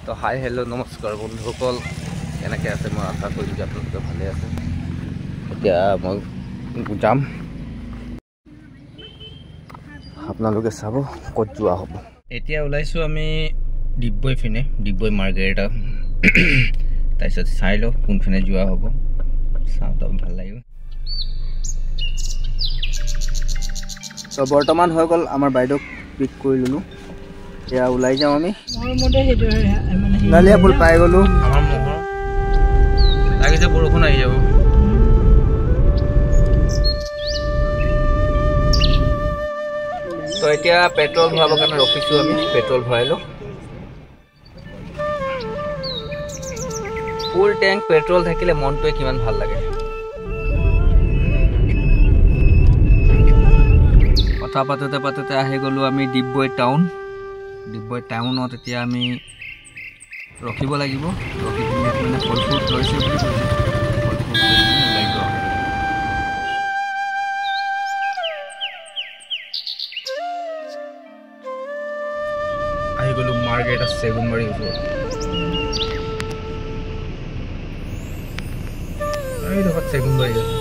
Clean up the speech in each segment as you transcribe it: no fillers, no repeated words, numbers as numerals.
তো hi hello' নমস্কাৰ বন্ধুসকল, কেনেকৈ আছে? মই আশা কৰিছোঁ আপোনালোকে ভালে আছে। এতিয়া মই যাম, আপোনালোকে চাব ক'ত যোৱা হ'ব। এতিয়া ওলাইছোঁ আমি ডিগবৈ পিনে, ডিগবৈ মাৰ্ঘেৰিটা। তাৰপিছত চাই লওঁ কোনপিনে যোৱা হ'ব, চাওঁ তো ভাল লাগিব। তো বৰ্তমান হৈ গ'ল আমাৰ বাইদেউক পিক কৰি ল'লোঁ। এতিয়া ওলাই যাওঁ আমি। নালিয়া পুল পাই গ'লোঁ। আমাৰ মোহৰ লাগিছে বৰষুণ আহি যাব। তো এতিয়া পেট্ৰল ভৰাবৰ কাৰণে ৰখিছোঁ আমি, পেট্ৰল ভৰাই লওঁ। ফুল টেংক পেট্ৰল থাকিলে মনটোৱে কিমান ভাল লাগে। কথা পাতোতে পাতোতে আহি গ'লোঁ আমি ডিগবৈ টাউন। ডিগবৈ টাউনত এতিয়া আমি ৰখিব লাগিব। ৰখি পিনে মানে ফল ফ্ৰুট লৈছে বুলি কৈছে, ফল ফ্ৰুট লৈ পিনে ওলাই যোৱা হ'ব। আহি গ'লোঁ মাৰ্ঘেৰিটা চেগুনবাৰীৰ ওচৰত। এইডোখৰত চেগুনবাৰী আছে।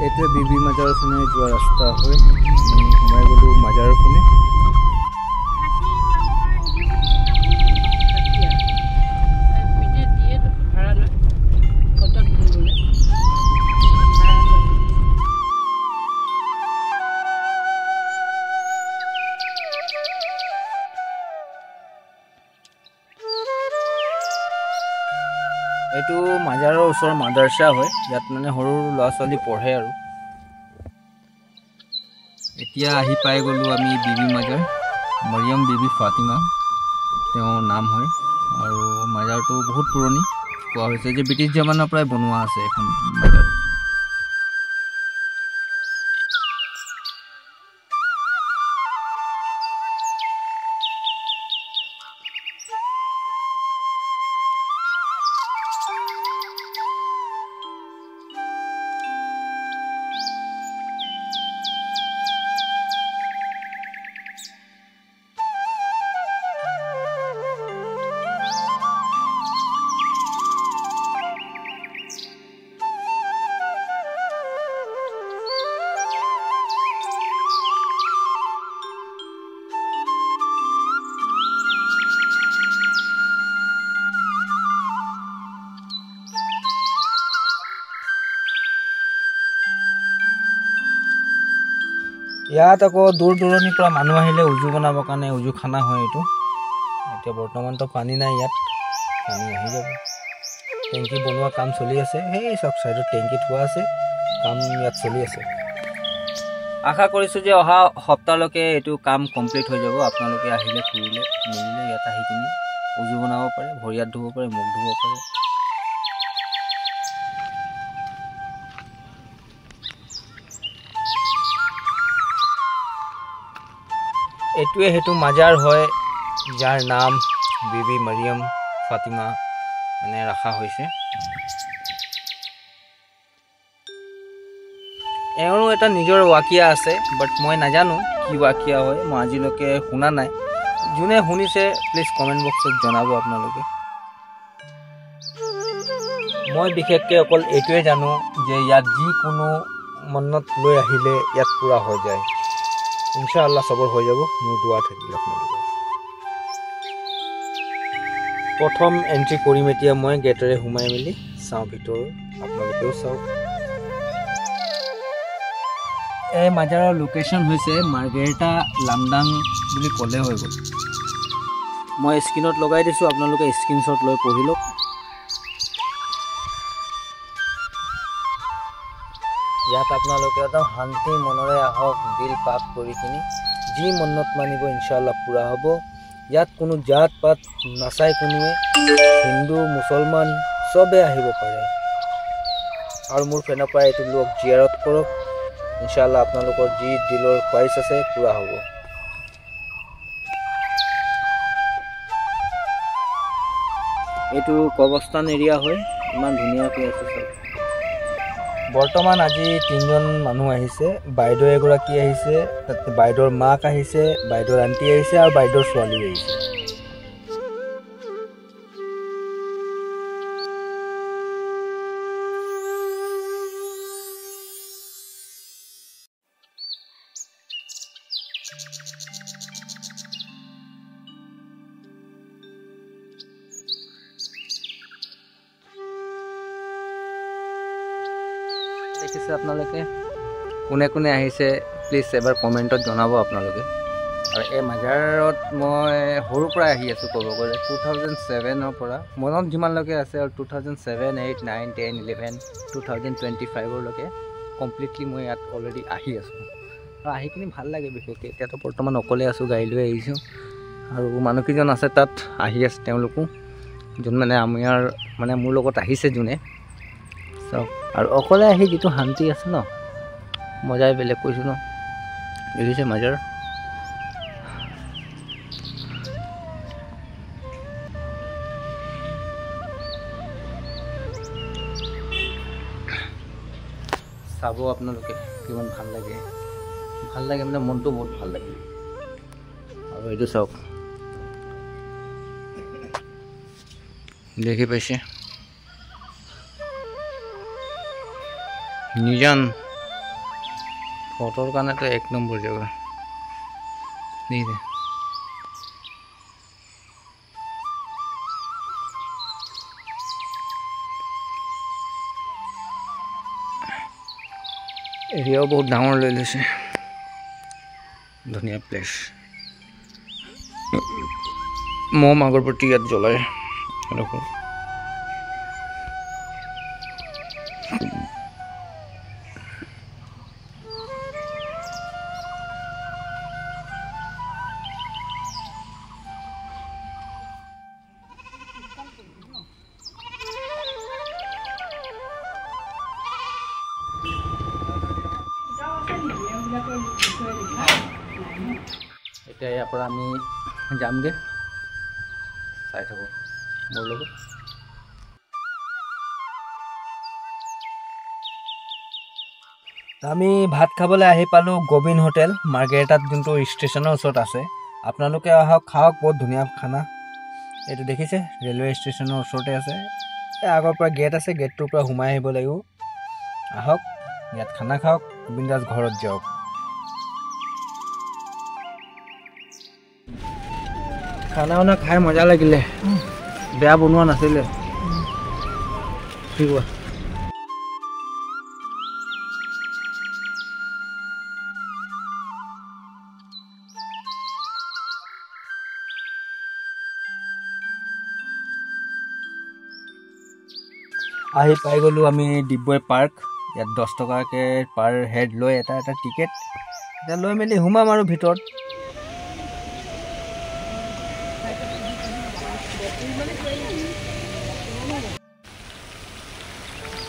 এইটোৱে বিবি মাজাৰৰ পিনে যোৱা ৰাস্তা হয়। আমি সোমাই গ'লোঁ মাজাৰৰ পিনে। এইটো মাজাৰৰ ওচৰৰ মাদ্ৰাছা হয়, ইয়াত মানে সৰু ল'ৰা ছোৱালী পঢ়ে আৰু। এতিয়া আহি পাই গ'লোঁ আমি বিবি মাজাৰ, মৰিয়ম বিবি ফাতিমা তেওঁৰ নাম হয়। আৰু মাজাৰটো বহুত পুৰণি, কোৱা হৈছে যে ব্ৰিটিছ জামানাৰ পৰাই বনোৱা আছে এখন মাজাৰ। ইয়াত আকৌ দূৰ দূৰণিৰ পৰা মানুহ আহিলে উজু বনাবৰ কাৰণে উজু খানা হয় এইটো। এতিয়া বৰ্তমানতো পানী নাই ইয়াত, পানী আহি যাব। টেংকি বনোৱা কাম চলি আছে, সেই চব চাইডত টেংকি থোৱা আছে, কাম ইয়াত চলি আছে। আশা কৰিছোঁ যে অহা সপ্তাহলৈকে এইটো কাম কমপ্লিট হৈ যাব। আপোনালোকে আহিলে ফুৰিলে মেলিলে ইয়াত আহি কিনি উজু বনাব পাৰে, ভৰি হাত ধুব পাৰে, মুখ ধুব পাৰে। এইটোৱে সেইটো মাজাৰ হয় যাৰ নাম বিবি মৰিয়ম ফাতিমা মানে ৰখা হৈছে। এওঁৰো এটা নিজৰ ৱাকিয়া আছে, বাট মই নাজানো কি ৱাকিয়া হয়, মই আজিলৈকে শুনা নাই। যোনে শুনিছে প্লিজ কমেণ্ট বক্সত জনাব আপোনালোকে। মই বিশেষকৈ অকল এইটোৱে জানো যে ইয়াত যিকোনো মন্নত লৈ আহিলে ইয়াত পূৰা হৈ যায়। ইনশাআল্লাহ চবৰ হৈ যাব, মোৰ দোৱা থাকিল আপোনালোকৰ। প্ৰথম এণ্ট্ৰি কৰিম এতিয়া মই গেটেৰে সোমাই মেলি চাওঁ ভিতৰত, আপোনালোকেও চাওক। এই মাজাৰৰ লোকেশ্যন হৈছে মাৰ্ঘেৰিটা লামডাং বুলি ক'লে হৈ গ'ল। মই স্ক্ৰীণত লগাই দিছোঁ, আপোনালোকে স্ক্ৰীণশ্বট লৈ পঢ়ি লওক। ইয়াত আপোনালোকে একদম শান্তি মনেৰে আহক, দিল পাক কৰি কিনি যি মন্নত মানিব ইনশাআল্লাহ পূৰা হ'ব। ইয়াত কোনো জাত পাত নাচাই, কোনোৱে হিন্দু মুছলমান চবে আহিব পাৰে। আৰু মোৰ ফেনৰ পৰা এইটো লোক জিয়াৰত কৰক, ইনশাআল্লাহ আপোনালোকৰ যি দিলৰ খোৱাইছ আছে পূৰা হ'ব। এইটো কবস্থান এৰিয়া হয়, ইমান ধুনীয়াকৈ আছে চব। বৰ্তমান আজি 3জন মানুহ আহিছে, বাইদেউ এগৰাকী আহিছে, তাতে বাইদেউৰ মাক আহিছে, বাইদেউৰ আণ্টি আহিছে আৰু বাইদেউৰ ছোৱালী আহিছে। দেখিছে আপোনালোকে, কোনে কোনে আহিছে প্লিজ এবাৰ কমেণ্টত জনাব আপোনালোকে। আৰু এই মাজাৰত মই সৰুৰ পৰা আহি আছোঁ, ক'ব গ'লে 2007ৰ পৰা মনত যিমানলৈকে আছে, আৰু 2007, 8, 9, 10, 11, 2025লৈকে কমপ্লিটলি মই ইয়াত অলৰেডি আহি আছোঁ। আৰু আহি কিনি ভাল লাগে বিশেষকৈ। এতিয়াতো বৰ্তমান অকলে আছোঁ, গাড়ী লৈ আহিছোঁ, আৰু মানুহকেইজন আছে তাত আহি আছে, তেওঁলোকো যোন মানে মোৰ লগত আহিছে যোনে চাওক। আৰু অকলে আহি যিটো শান্তি আছে ন, মজাই বেলেগ, কৈছোঁ ন। দেখিছে মাজাৰ, চাব আপোনালোকে কিমান ভাল লাগে, ভাল লাগে মানে মনটো বহুত ভাল লাগে। আৰু এইটো চাওক, দেখি পাইছে নিজান ফটোৰ কাৰণেতো 1 নম্বৰ জেগা। দেখিছে এৰিয়াও বহুত ডাঙৰ লৈ লৈছে, ধুনীয়া প্লেচ। মম আগৰবৰ্তী ইয়াত জ্বলায়। এতিয়া ইয়াৰ পৰা আমি যামগৈ, চাই থাকোঁ মোৰ লগত। আমি ভাত খাবলৈ আহি পালোঁ গোবিন্দ হোটেল, মাৰ্গেৰিটাত, যোনটো ষ্টেচনৰ ওচৰত আছে। আপোনালোকে আহক, খাওক, বহুত ধুনীয়া খানা। এইটো দেখিছে ৰেলৱে ষ্টেচনৰ ওচৰতে আছে। এই আগৰ পৰা গেট আছে, গেটটোৰ পৰা সোমাই আহিব লাগিব। আহক, ইয়াত খানা খাওক, বিন্দাছ ঘৰত যাওক। খানা খাই মজা লাগিলে, বেয়া বনোৱা নাছিলে। ঠিক আছে। আহি পাই গ'লোঁ আমি ডিগবৈ পাৰ্ক। ইয়াত 10 টকাকৈ পাৰ হেড লৈ এটা টিকেট। এতিয়া লৈ মেলি সোমাম আৰু ভিতৰত।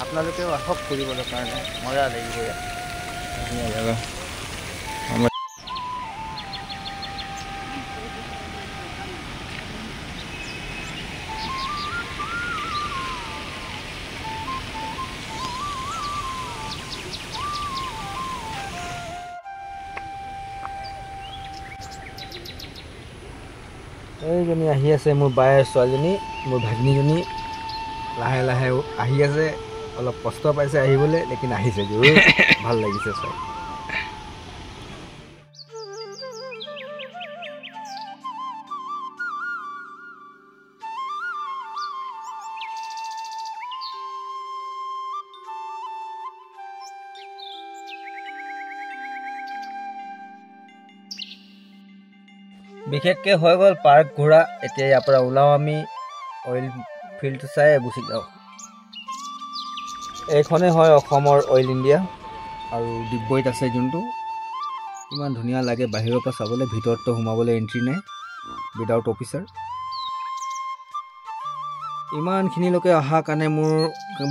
আপোনালোকেও আহক ফুৰিবলৈ কাৰণে, মজা লাগিব ইয়াত, ধুনীয়া জেগা। এইজনী আহি আছে, মোৰ বায়েৰ ছোৱালীজনী, মোৰ ভাগিনীজনী লাহে লাহে আহি আছে। অলপ কষ্ট পাইছে আহিবলৈ, লেকিন আহিছে, ভাল লাগিছে চাই। বিশেষকৈ হৈ গ'ল পাৰ্ক ঘূৰা। এতিয়া ইয়াৰ পৰা ওলাওঁ আমি, অইল ফিল্ডটো চাই গুচি যাওঁ। এইখনেই হয় অসমৰ অইল ইণ্ডিয়া, আৰু ডিগবৈত আছে যোনটো। ইমান ধুনীয়া লাগে বাহিৰৰ পৰা চাবলৈ, ভিতৰততো সোমাবলৈ এণ্ট্ৰি নাই, উইদাউট অফিচাৰ। ইমানখিনিলৈকে অহাৰ কাৰণে মোৰ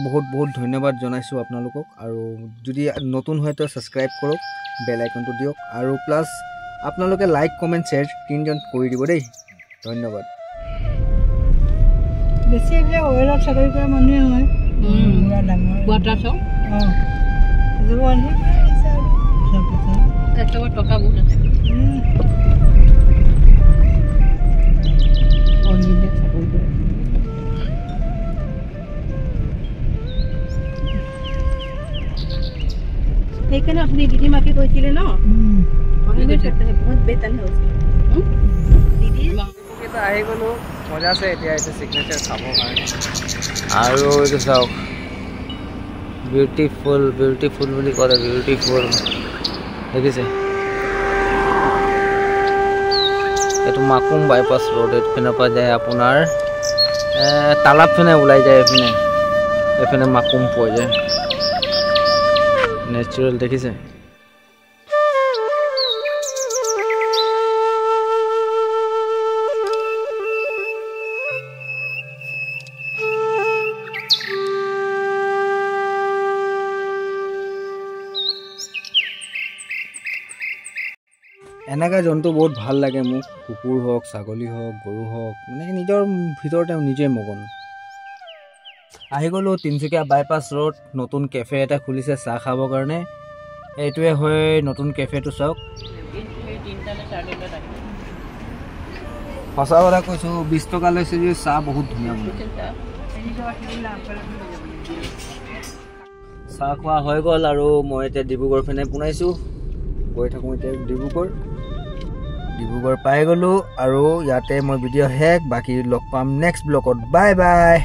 বহুত বহুত ধন্যবাদ জনাইছোঁ আপোনালোকক আৰু যদি নতুন হয় তো ছাবস্ক্ৰাইব কৰক বেল আইকনটো দিয়ক আৰু প্লাছ আপোনালোকে লাইক কমেণ্ট শ্বেয়াৰ তিনিজন কৰি দিব দেই ধন্যবাদ বেছি এইবিলাক অইলত চাকৰি কৰা মানুহে হয় পুৰা ডাঙৰ কোৱাৰ্টাৰ চব টকা বহুত আছে সেইকাৰণে আপুনি দিদি মাকে কৈছিলে ন বহুত বেতন হৈছে দিদি আহি গ'লোঁ মজা আছে এতিয়া এইটো ছিগনেচাৰ চাবৰ কাৰণে আৰু এইটো চাওক বিউটিফুল বিউটিফুল বুলি ক'লে বিউটিফুল দেখিছে এইটো মাকুম বাইপাছ ৰোড এইপিনৰ পৰা যায় আপোনাৰ তালাব পিনে ওলাই যায় এইপিনে মাকুম পোৱা যায় নেচাৰেল দেখিছে এনেকুৱা জন্তু বহুত ভাল লাগে মোক কুকুৰ হওক ছাগলী হওক গৰু হওক মানে নিজৰ ভিতৰতে নিজে মগন আহি গ'লোঁ তিনিচুকীয়া বাইপাছ ৰোড নতুন কেফে এটা খুলিছে চাহ খাবৰ কাৰণে এইটোৱে হয় নতুন কেফেটো চাওক সঁচা কথা কৈছোঁ 20 টকা লৈছে যে চাহ বহুত ধুনীয়া চাহ খোৱা হৈ গ'ল আৰু মই এতিয়া ডিব্ৰুগড় পিনে পোনাইছোঁ গৈ থাকোঁ এতিয়া ডিব্ৰুগড় পাই গ'লোঁ আৰু ইয়াতে মই ভিডিঅ' শেষ বাকী লগ পাম নেক্সট ব্লগত বাই বাই